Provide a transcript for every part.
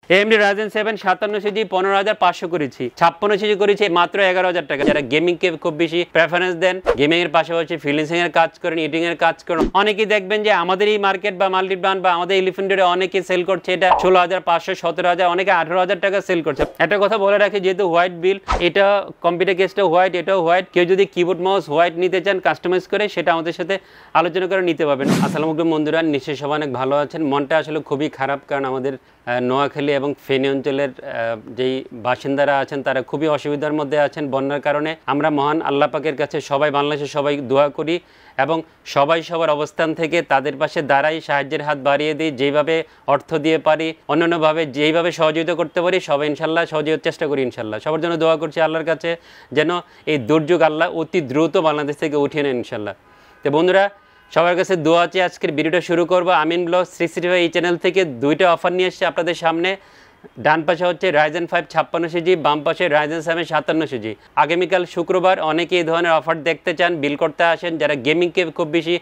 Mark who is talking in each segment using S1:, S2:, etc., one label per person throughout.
S1: AMD Ryzen 7 57 15,500 করেছি, 56 করেছি মাত্র 11,000 টাকা। যারা গেমিং কে খুব বেশি প্রেফারেন্স দেন, গেমিং এর পাশাপাশি ফ্রিল্যান্সিং এর কাজ করেন, এডিটিং এর কাজ করেন, অনেকেই দেখবেন যে আমাদের এই মার্কেট বা মাল্টি ব্র্যান্ড বা আমাদের এলিফ্যান্ট ডোরে অনেকে সেল করছে এটা 16,500 17,000, অনেকে 18,000 টাকা সেল করছে। একটা কথা বলে রাখি, যেহেতু হোয়াইট বিল, এটা কম্পিউটার কেসটা হোয়াইট, এটাও হোয়াইট, কেউ যদি কিবোর্ড মাউস হোয়াইট নিতে চান কাস্টমাইজ করে, সেটা আমাদের সাথে আলোচনা করে নিতে পারবেন। আসসালামু আলাইকুম বন্ধুরা, নিশ্চয়ই সবাই অনেক ভালো আছেন। মনটা আসলে খুবই খারাপ, কারণ আমাদের নোয়াখালী এবং ফেনী অঞ্চলের যেই বাসিন্দারা আছেন তারা খুবই অসুবিধার মধ্যে আছেন বন্যার কারণে। আমরা মহান আল্লাহ পাকের কাছে সবাই, বাংলাদেশে সবাই দোয়া করি এবং সবাই সবার অবস্থান থেকে তাদের পাশে দাঁড়াই, সাহায্যের হাত বাড়িয়ে দিই, যেইভাবে অর্থ দিয়ে পারি, অন্যান্যভাবে যেইভাবে সহযোগিতা করতে পারি সবাই ইনশাল্লাহ সহযোগিতার চেষ্টা করি। ইনশাল্লাহ সবার জন্য দোয়া করছি আল্লাহর কাছে, যেন এই দুর্যোগ আল্লাহ অতি দ্রুত বাংলাদেশ থেকে উঠিয়ে নেন ইনশাল্লাহ। তো বন্ধুরা, সবার কাছে দোয়া আছে। আজকের ভিডিওটা শুরু করবো আমিন ব্লগস 365 এই চ্যানেল থেকে। দুইটা অফার নিয়ে এসেছে আপনাদের সামনে। ডান পাশে হচ্ছে Ryzen 5 56GB, বাম পাশে Ryzen 7 57GB। আগামীকাল শুক্রবার অনেকে এই ধরনের অফার দেখতে চান, বিল করতে আসেন। যারা গেমিংকে খুব বেশি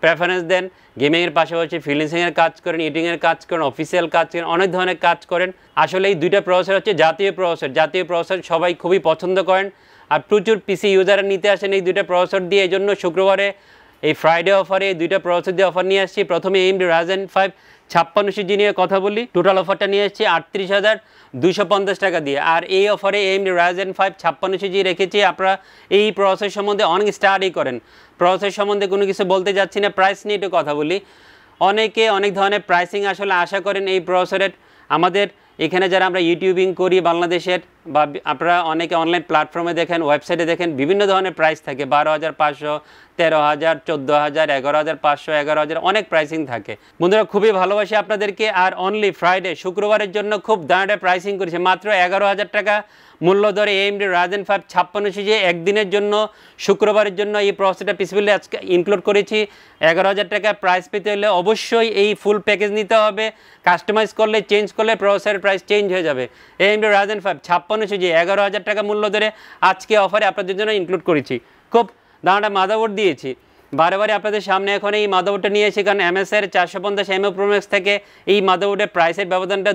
S1: প্রেফারেন্স দেন, গেমিংয়ের পাশাপাশি ফ্রিল্যান্সিংয়ের কাজ করেন, এডিটিংয়ের কাজ করেন, অফিসিয়াল কাজ করেন, অনেক ধরনের কাজ করেন। আসলে এই দুইটা প্রসেসর হচ্ছে জাতীয় প্রসেসর। জাতীয় প্রসেসর সবাই খুবই পছন্দ করেন, আর প্রচুর পিসি ইউজাররা নিতে আসেন এই দুইটা প্রসেসর দিয়ে। এই জন্য শুক্রবারে এই ফ্রাইডে অফারে এই দুইটা প্রসেসর দিয়ে অফার নিয়ে আসছি। প্রথমে AMD Ryzen 5 56GB নিয়ে কথা বলি। টোটাল অফারটা নিয়ে এসেছি 38,250 টাকা দিয়ে। আর এই অফারে AMD Ryzen 5 56GB রেখেছি। আপনারা এই প্রসেসর সম্বন্ধে অনেক স্টাডি করেন, প্রসেসর সম্বন্ধে কোনো কিছু বলতে যাচ্ছি না, প্রাইস নিয়ে একটু কথা বলি। অনেকে অনেক ধরনের প্রাইসিং আসলে আশা করেন এই প্রসেসরের। আমাদের এখানে যারা আমরা ইউটিউবিং করি বাংলাদেশের, বা আপনারা অনেকে অনলাইন প্ল্যাটফর্মে দেখেন, ওয়েবসাইটে দেখেন, বিভিন্ন ধরনের প্রাইস থাকে। 12,500, 13,000, 14,000, 11,500, 11,000, অনেক প্রাইসিং থাকে। বন্ধুরা খুবই ভালোবাসি আপনাদেরকে। আর অনলি ফ্রাইডে শুক্রবারের জন্য খুব দাঁড়াটা প্রাইসিং করেছে মাত্র 11,000 টাকা মূল্য ধরে। AMD Ryzen 5 56GB একদিনের জন্য, শুক্রবারের জন্য এই প্রসেসরটা পিসিবিলি আজকে ইনক্লুড করেছি। 11,000 টাকা প্রাইস পেতে হলে অবশ্যই এই ফুল প্যাকেজ নিতে হবে। কাস্টমাইজ করলে, চেঞ্জ করলে প্রসেসরের প্রাইস চেঞ্জ হয়ে যাবে। AMD Ryzen 5 56GB 11,000 টাকা মূল্য ধরে আজকে অফারে আপনাদের জন্য ইনক্লুড করেছি। খুব দাঁড়াটা মাদারবোর্ড দিয়েছি। বারে আপনাদের সামনে এখন এই মাদারবোর্ডটা নিয়ে এসেছি, কারণ MSIর 450mA Pro Max থেকে এই মাদারবোর্ডের প্রাইসের ব্যবধানটা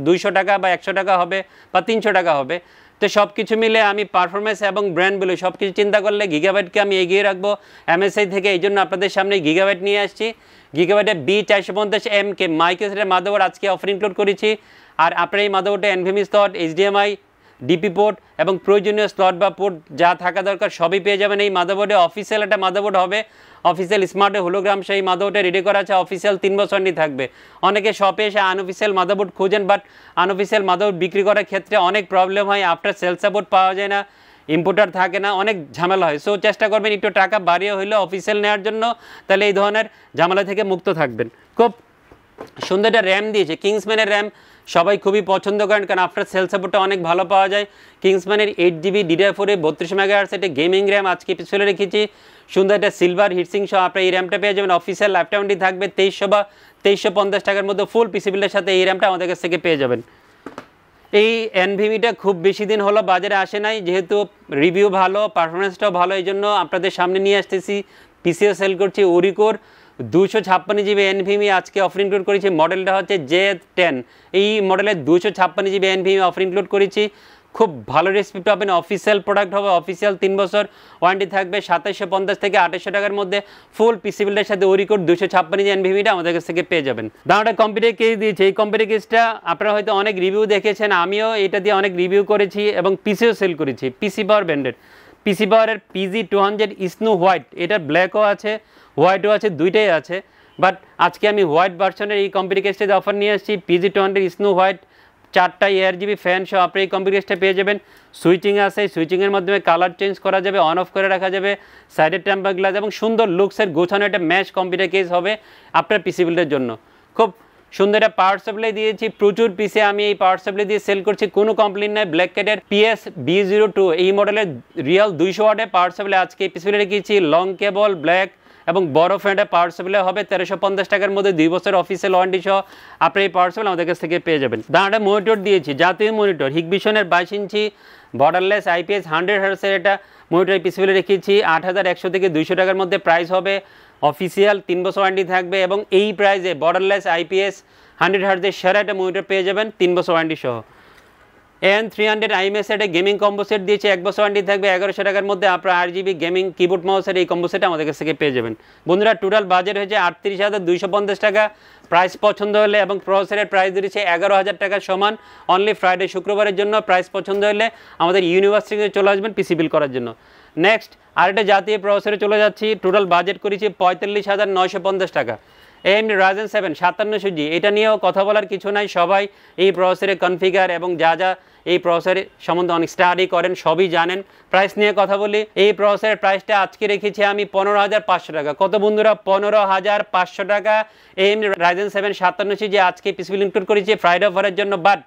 S1: 200 টাকা বা 100 টাকা হবে বা 300 টাকা হবে। তো সব কিছু মিলে আমি পারফরমেন্স এবং ব্র্যান্ড বলে সব কিছু চিন্তা করলে গিগাবাইটকে আমি এগিয়ে রাখবো MSI থেকে। এই জন্য আপনাদের সামনে গিগাবাইট নিয়ে আসছি। গিগাবাইটের B450MK মাইক্রোসেটের মাদারবোর্ড আজকে অফার ইনক্লুড করেছি। আর আপনার এই মাদারবোর্ডে NVMe slot, HDMI, DP port এবং প্রয়োজনীয় স্লট বা পোর্ট যা থাকা দরকার সবই পেয়ে যাবেন এই মাদারবোর্ডে। অফিসিয়াল একটা মাদারবোর্ড হবে, অফিসিয়াল স্মার্টে হোলোগ্রাম সেই মাদারবোর্ডে রেডি করা আছে। অফিসিয়াল 3 বছর থাকবে। অনেকে শপে এসে আনঅফিসিয়াল মাদারবোর্ড খোঁজেন, বাট আনঅফিসিয়াল মাদারবোর্ড বিক্রি করার ক্ষেত্রে অনেক প্রবলেম হয়। আফটার সেল সাপোর্ট পাওয়া যায় না, ইম্পোর্টার থাকে না, অনেক ঝামেলা হয়। সো চেষ্টা করবেন একটু টাকা বাড়িয়ে হইলেও অফিসিয়াল নেওয়ার জন্য, তাহলে এই ধরনের ঝামেলা থেকে মুক্ত থাকবেন। খুব সুন্দর একটা র্যাম দিয়েছে, কিংসম্যানের র্যাম সবাই খুবই পছন্দ করেন, কারণ আফটার সেল সাপোর্টটা অনেক ভালো পাওয়া যায়। কিংসম্যানের 8GB DDR4 32 মেগাহার্টজ একটা গেমিং র্যাম আজকে পিছনে রেখেছি। সুন্দর একটা সিলভার হিটসিং সহ আপনার এই র্যামটা পেয়ে যাবেন। অফিসিয়াল লাইফটাইম থাকবে 2300 বা 2350 টাকার মধ্যে ফুল পিসিবিলের সাথে এই র্যামটা আমাদের কাছ থেকে পেয়ে যাবেন। এই NVMeটা খুব বেশি দিন হলো বাজারে আসে নাই, যেহেতু রিভিউ ভালো, পারফরমেন্সটাও ভালো, এই জন্য আপনাদের সামনে নিয়ে আসতেছি। পিসিও সেল করছি ওরিকোর 256GB NVMe আজকে অফার ইনক্লুড করেছি। মডেলটা হচ্ছে J10। এই মডেলের 256GB NVMe অফার ইনক্লুড করেছি। খুব ভালো রেসিপি পাবেন। অফিসিয়াল প্রোডাক্ট হবে, অফিসিয়াল 3 বছর ওয়ারেন্টি থাকবে। 2750 থেকে 2800 টাকার মধ্যে ফুল পিসিবিলের সাথে ওরিকোর 256GB NVMeটা আমাদের কাছ থেকে পেয়ে যাবেন। দাঁড়াটা কম্পিউটার কেস দিয়েছে। এই কম্পিউটার কেসটা আপনারা হয়তো অনেক রিভিউ দেখেছেন, আমিও এটা দিয়ে অনেক রিভিউ করেছি এবং পিসিও সেল করেছি। পিসি পাওয়ার ব্র্যান্ডের, পিসি পাওয়ারের PG200 স্নো হোয়াইট, এটার ব্ল্যাকও আছে, হোয়াইটও আছে, দুইটাই আছে। বাট আজকে আমি হোয়াইট ভার্সনের এই কম্পিউটার কেসটাতে অফার নিয়ে আসছি। PG200 স্নো হোয়াইট 4টা ARGB ফ্যান সহ আপনি এই কম্পিউটার কেসটা পেয়ে যাবেন। সুইচিং আছে, সুইচিংয়ের মাধ্যমে কালার চেঞ্জ করা যাবে, অন অফ করে রাখা যাবে। সাইডের টেম্পার গ্লাস এবং সুন্দর লুকসের গোছানো একটা ম্যাশ কম্পিউটার কেস হবে আপনার পিসি বিল্ডের জন্য। খুব সুন্দর একটা পাওয়ার সাপ্লাই দিয়েছি। প্রচুর পিসে আমি এই পাওয়ার সাপ্লাই দিয়ে সেল করছি, কোনো কমপ্লেন নাই। ব্ল্যাক ক্যাটের PS B02 এই মডেলের রিয়াল 200 ওয়াটের পাওয়ার সাপ্লাই আজকে এই পিসি বিল্ডে রেখেছি। লং কেবল, ব্ল্যাক এবং বড় ফ্যানটা পাওয়ার সাপ্লাই হবে 1350 টাকার মধ্যে 2 বছর অফিসিয়াল ওয়ারেন্টি সহ আপনি এই পাওয়ার সাপ্লাই আমাদের কাছ থেকে পেয়ে যাবেন। দাঁড়াটা মনিটর দিয়েছি, জাতীয় মনিটর হিগভিশনের 22 ইঞ্চি বর্ডারলেস IPS 100 হার্টজের এটা মনিটর পিসিবিলে রেখেছি। 8100 থেকে 200 টাকার মধ্যে প্রাইস হবে। অফিসিয়াল 3 বছর ওয়ারেন্টি থাকবে এবং এই প্রাইসে বর্ডারলেস IPS 100 হার্জের সেরা একটা মনিটর পেয়ে যাবেন 3 বছর ওয়ারেন্টি সহ। N300 IMS একটা গেমিং কম্বো সেট দিয়েছে, 1 বছর ওয়ারেন্টি থাকবে 1100 টাকার মধ্যে। আপনার RGB গেমিং কিবোর্ড মাউসের এই কম্বো সেটটা আমাদের কাছ থেকে পেয়ে যাবেন। বন্ধুরা টোটাল বাজেট হয়েছে 38,250 টাকা। প্রাইস পছন্দ হলে এবং প্রসেসরের প্রাইস দিয়েছে 11,000 টাকার সমান। অনলি ফ্রাইডে শুক্রবারের জন্য। প্রাইস পছন্দ হলে আমাদের ইউনিভার্সিটিতে চলে আসবেন পিসি বিল করার জন্য। নেক্সট আরেকটা জাতীয় প্রসেসরে চলে যাচ্ছি। টোটাল বাজেট করেছি 45,950 টাকা। AMD Ryzen 7 5700G, এটা নিয়েও কথা বলার কিছু নাই। সবাই এই প্রসেসরের কনফিগার এবং যা যা এই প্রসেসরের সম্বন্ধে অনেক স্টাডি করেন, সবই জানেন। প্রাইস নিয়ে কথা বলি। এই প্রসেসরের প্রাইসটা আজকে রেখেছি আমি 15,500 টাকা। কত বন্ধুরা? 15,500 টাকা। AMD Ryzen 7 5700G আজকে পিসি বিল ইনক্লুড করেছি ফ্রাইডে অফারের জন্য। বাট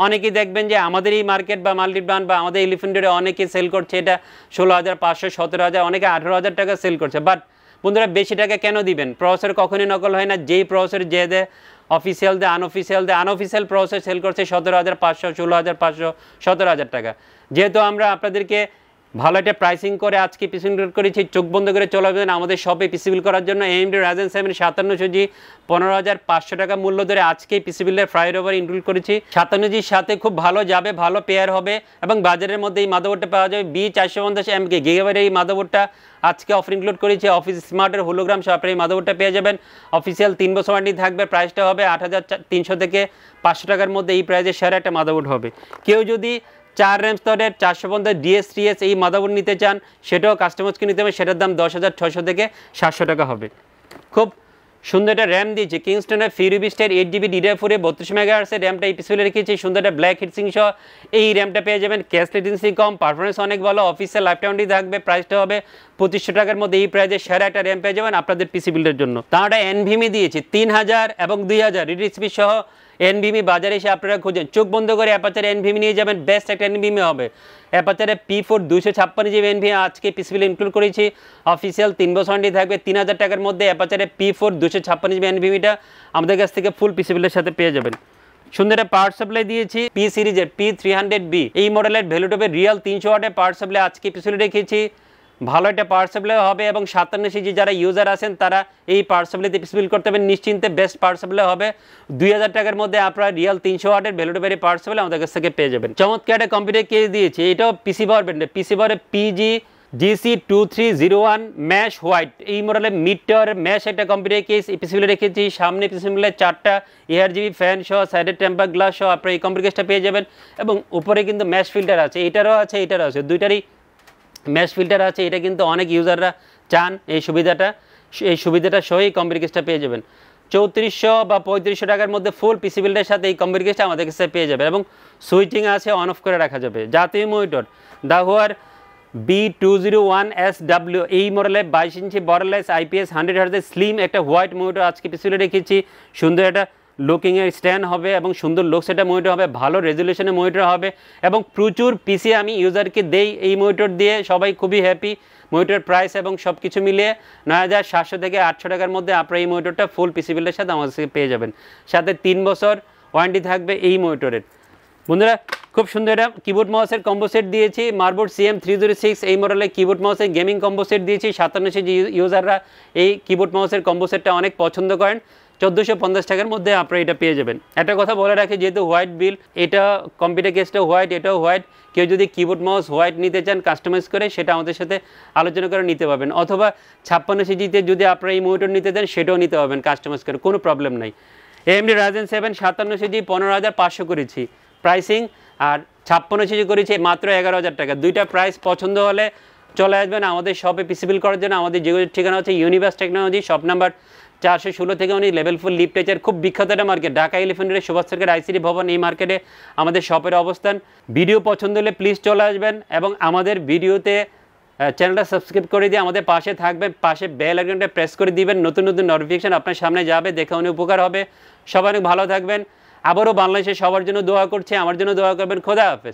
S1: অনেকেই দেখবেন যে আমাদের এই মার্কেট বা মাল্টি ব্র্যান্ড বা আমাদের এলিফ্যান্ট ডোরে অনেকে সেল করছে এটা 16,500, 17,000, অনেকে 18,000 টাকা সেল করছে। বাট বন্ধুরা বেশি টাকা কেন দিবেন? প্রসেসর কখনই নকল হয় না। যেই প্রসেসর যে দেয় অফিসিয়াল দেয়, আনঅফিসিয়াল প্রসেসর সেল করছে 17,500, 16,500, 17,000 টাকা। যেহেতু আমরা আপনাদেরকে ভালো একটা প্রাইসিং করে আজকে পিসি বিল করেছি, চোখ বন্ধ করে চলে যাবেন আমাদের শপে পিসি বিল করার জন্য। AMD Ryzen 7 5700G 15,500 টাকা মূল্য ধরে আজকে পিসি বিলের ফ্রাইডে ওভার ইনক্লুড করেছি। 57Gর সাথে খুব ভালো যাবে, ভালো পেয়ার হবে এবং বাজারের মধ্যে এই মাদারবোর্ডটা পাওয়া যাবে B450 গিগাবাইটের এই মাদারবোর্ডটা আজকে অফার ইনক্লুড করেছি। অফিস স্মার্টের হোলোগ্রাম সহ আপনার এই মাদারবোর্ডটা পেয়ে যাবেন। অফিসিয়াল 3 বছর ওয়ারেন্টি থাকবে। প্রাইসটা হবে 8,300 থেকে 500 টাকার মধ্যে। এই প্রাইসে সেরা একটা মাদারবোর্ড হবে। কেউ যদি 4 RAM স্তরের 450 DS3S এই মাদারবোর্ড নিতে চান, সেটাও কাস্টমার্সকে নিতে হবে। সেটার দাম 10,600 থেকে 700 টাকা হবে। খুব সুন্দর একটা র্যাম দিয়েছে কিংস্টনের ফিউরিবিস্টের 8GB DDR4 32 মেগাহার্টজের র্যামটা এই পিসিবিলে রেখেছি। সুন্দর একটা ব্ল্যাক হিটসিং সহ এই র্যামটা পেয়ে যাবেন। ক্যাশ লেটেন্সি কম, পারফরমেন্স অনেক ভালো, অফিসিয়াল লাইফ টাইমটি থাকবে। প্রাইসটা হবে 2500 টাকার মধ্যে। এই প্রাইসে সেরা একটা র্যাম পেয়ে যাবেন আপনাদের পিসি বিল্ডের জন্য। তারা NVMe দিয়েছি 3000 এবং 2000 রিড স্পিড সহ। NVMe বাজারে এসে আপনারা খুঁজেন, চোখ বন্ধ করে অ্যাপাচার NVMe নিয়ে যাবেন। বেস্ট একটা NVMe হবে। অ্যাপাচারে P4 256GB NVMe আজকে পিসি বিল ইনক্লুড করেছি। অফিসিয়াল 3 বছর ওয়ারেন্টি থাকবে 3000 টাকার মধ্যে। অ্যাপাচারে P4 256GB NVMeটা আমাদের কাছ থেকে ফুল পিসি বিলের সাথে পেয়ে যাবেন। সুন্দর একটা পাওয়ার সাপ্লাই দিয়েছি P সিরিজের P300B এই মডেলের ভ্যালুটপের রিয়াল 300 ওয়াটের পাওয়ার সাপ্লাই আজকে পিসি বিলে রেখেছি। ভালো একটা পাওয়ার সাপ্লাই হবে এবং 57G যারা ইউজার আছেন তারা এই পাওয়ার সাপ্লাইতে পিসি বিল করতে পারবেন নিশ্চিন্তে। বেস্ট পাওয়ার সাপ্লাই হবে। 2000 টাকার মধ্যে আপনারা রিয়াল 300 ওয়াটের ভ্যালুটপের পাওয়ার সাপ্লাই আমাদের কাছ থেকে পেয়ে যাবেন। চমৎকার একটা কম্পিউটার কেস দিয়েছি। এটাও পিসি পাওয়ার ব্র্যান্ডের। পিসি পাওয়ারের PG-GC2301 ম্যাশ হোয়াইট এই মডেলের মিড টাওয়ারের ম্যাশ একটা কম্পিউটার কেস এই পিসি বিলে রেখেছি। সামনে পিসি বিলে 4টা ARGB ফ্যান সহ, সাইডের টেম্পার গ্লাস সহ আপনারা এই কম্পিউটার কেসটা পেয়ে যাবেন। এবং উপরে কিন্তু ম্যাশ ফিল্টার আছে, এটারও আছে, এটারও আছে, দুইটারই ম্যাশ ফিল্টার আছে। এটা কিন্তু অনেক ইউজাররা চান এই সুবিধাটা সহ এই কম্পিউটার কেসটা পেয়ে যাবেন। 3400 বা 3500 টাকার মধ্যে ফুল পিসি বিল্ডের সাথে এই কম্পিউটার কেসটা আমাদের কাছে পেয়ে যাবে এবং সুইচিং আছে, অন অফ করে রাখা যাবে। জাতীয় মনিটর দাহুয়ার B201SW এই মডেলের 22 ইঞ্চি বর্ডারলেস IPS 100 হার্জের স্লিম একটা হোয়াইট মনিটর আজকে পিসি বিলে রেখেছি। সুন্দর একটা লুকিংয়ের স্ট্যান্ড হবে এবং সুন্দর লুকস একটা মনিটর হবে, ভালো রেজুলেশনের মনিটর হবে এবং প্রচুর পিসি আমি ইউজারকে দেই এই মনিটর দিয়ে। সবাই খুবই হ্যাপি। মনিটরের প্রাইস এবং সব কিছু মিলিয়ে 9,700 থেকে 800 টাকার মধ্যে আপনারা এই মনিটরটা ফুল পিসি বিলের সাথে আমাদের থেকে পেয়ে যাবেন। সাথে 3 বছর ওয়ারেন্টি থাকবে এই মনিটরের। বন্ধুরা খুব সুন্দর একটা কিবোর্ড মাউসের কম্বো সেট দিয়েছি। মার্বোর্ড CM306 এই মডেলের কিবোর্ড মাউসের গেমিং কম্বো সেট দিয়েছি। 57G ইউজাররা এই কিবোর্ড মাউসের কম্বো সেটটা অনেক পছন্দ করেন। 1450 টাকার মধ্যে আপনারা এটা পেয়ে যাবেন। একটা কথা বলে রাখি, যেহেতু হোয়াইট বিল, এটা কম্পিউটার কেসটা হোয়াইট, এটাও হোয়াইট। কেউ যদি কিবোর্ড মাউস হোয়াইট নিতে চান কাস্টমাইজ করে, সেটা আমাদের সাথে আলোচনা করে নিতে পারবেন। অথবা 56Gতে যদি আপনারা এই মনিটর নিতে দেন সেটাও নিতে পারবেন কাস্টমাইজ করে, কোনো প্রবলেম নাই। AMD Ryzen 7 57G 15,500 করেছি প্রাইসিং, আর 56G করেছি মাত্র 11,000 টাকা। দুইটা প্রাইস পছন্দ হলে চলে আসবেন আমাদের শপে পিসি বিল করার জন্য। আমাদের যোগাযোগ ঠিকানা হচ্ছে ইউনিভার্স টেকনোলজি, শপ নাম্বার 416 থেকে উনি লেভেল 4 লিফটেচার। খুব বিখ্যাত একটা মার্কেট, ঢাকা এলিফ্যান্ট রোডের সুভাষ সরকার ICT ভবন, এই মার্কেটে আমাদের শপের অবস্থান। ভিডিও পছন্দ হলে প্লিজ চলে আসবেন এবং আমাদের ভিডিওতে চ্যানেলটা সাবস্ক্রাইব করে দিয়ে আমাদের পাশে থাকবেন। পাশে বেল আইকনটা প্রেস করে দিবেন, নতুন নতুন নোটিফিকেশন আপনার সামনে যাবে, দেখে অনেক উপকার হবে। সবাই অনেক ভালো থাকবেন। আবারও বাংলাদেশে সবার জন্য দোয়া করছি, আমার জন্য দোয়া করবেন। খোদা হাফেজ।